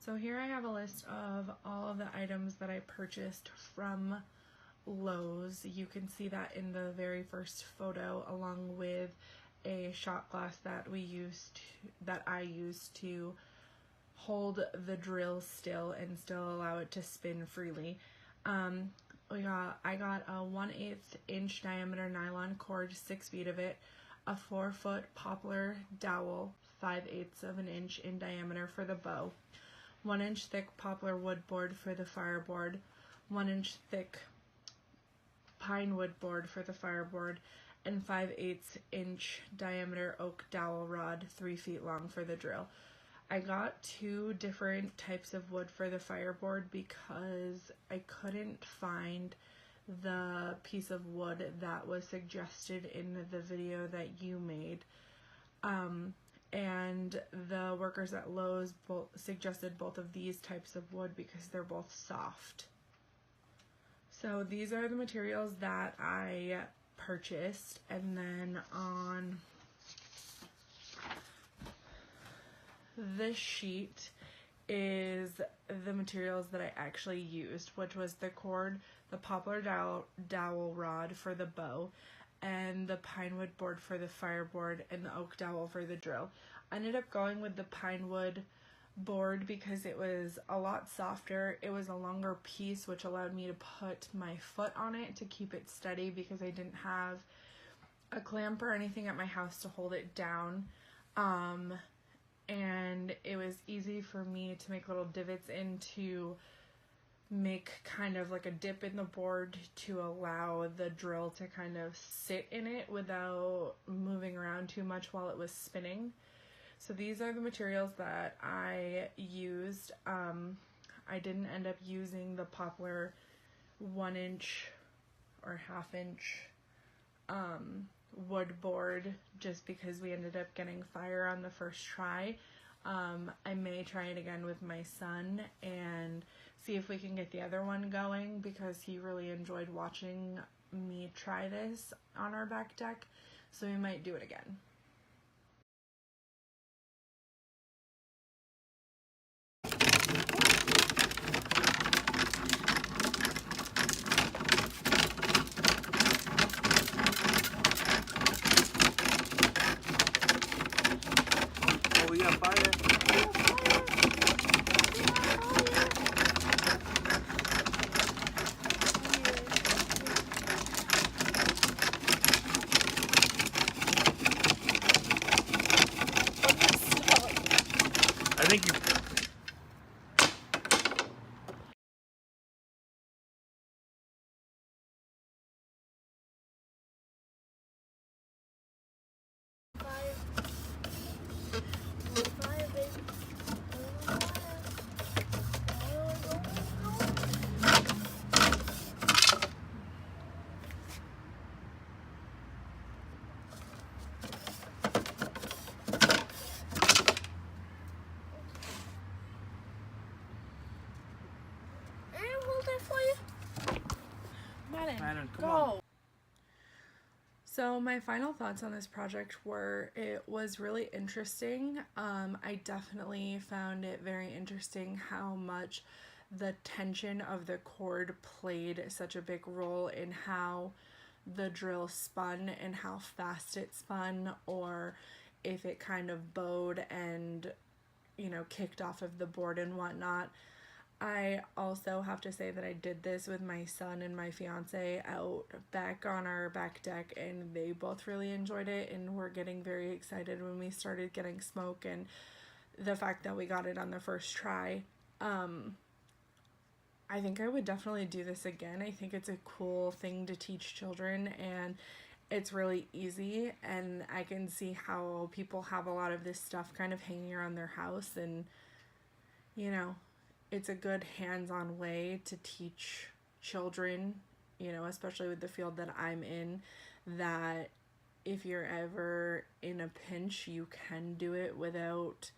So here I have a list of all of the items that I purchased from Lowe's. You can see that in the very first photo, along with a shot glass that I used to hold the drill still and still allow it to spin freely. I got a 1/8 inch diameter nylon cord, 6 feet of it, a 4-foot poplar dowel, 5/8 of an inch in diameter for the bow, 1 inch thick poplar wood board for the fireboard, 1 inch thick pine wood board for the fireboard, and 5/8 inch diameter oak dowel rod, 3 feet long for the drill. I got 2 different types of wood for the fireboard because I couldn't find the piece of wood that was suggested in the video that you made. And the workers at Lowe's suggested both of these types of wood because they're both soft. So these are the materials that I purchased, and then on this sheet is the materials that I actually used, which was the cord, the poplar dowel rod for the bow, and the pine wood board for the fireboard, and the oak dowel for the drill. I ended up going with the pine wood board because it was a lot softer. It was a longer piece, which allowed me to put my foot on it to keep it steady because I didn't have a clamp or anything at my house to hold it down. And it was easy for me to make little divots in to make kind of like a dip in the board to allow the drill to kind of sit in it without moving around too much while it was spinning. So these are the materials that I used. I didn't end up using the poplar 1 inch or 1/2 inch wood board just because we ended up getting fire on the first try. I may try it again with my son and see if we can get the other one going because he really enjoyed watching me try this on our back deck, so we might do it again. Oh, we got fire. I think you. Madden, come on. So my final thoughts on this project were it was really interesting. I definitely found it very interesting how much the tension of the cord played such a big role in how the drill spun and how fast it spun, or if it kind of bowed and, kicked off of the board and whatnot. I also have to say that I did this with my son and my fiance out back on our back deck, and they both really enjoyed it and were getting very excited when we started getting smoke, and the fact that we got it on the first try. I think I would definitely do this again. I think it's a cool thing to teach children, and it's really easy, and I can see how people have a lot of this stuff kind of hanging around their house, and it's a good hands-on way to teach children, especially with the field that I'm in, that if you're ever in a pinch, you can do it without,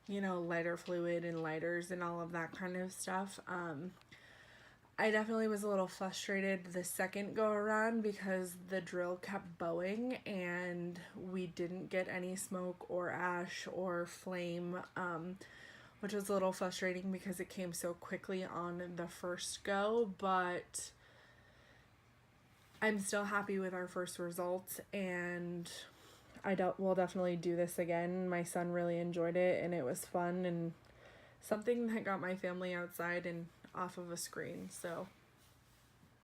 lighter fluid and lighters and all of that kind of stuff. I definitely was a little frustrated the second go around because the drill kept bowing and we didn't get any smoke or ash or flame which was a little frustrating because it came so quickly on the first go, but I'm still happy with our first results, and we'll definitely do this again. My son really enjoyed it, and it was fun and something that got my family outside and off of a screen. So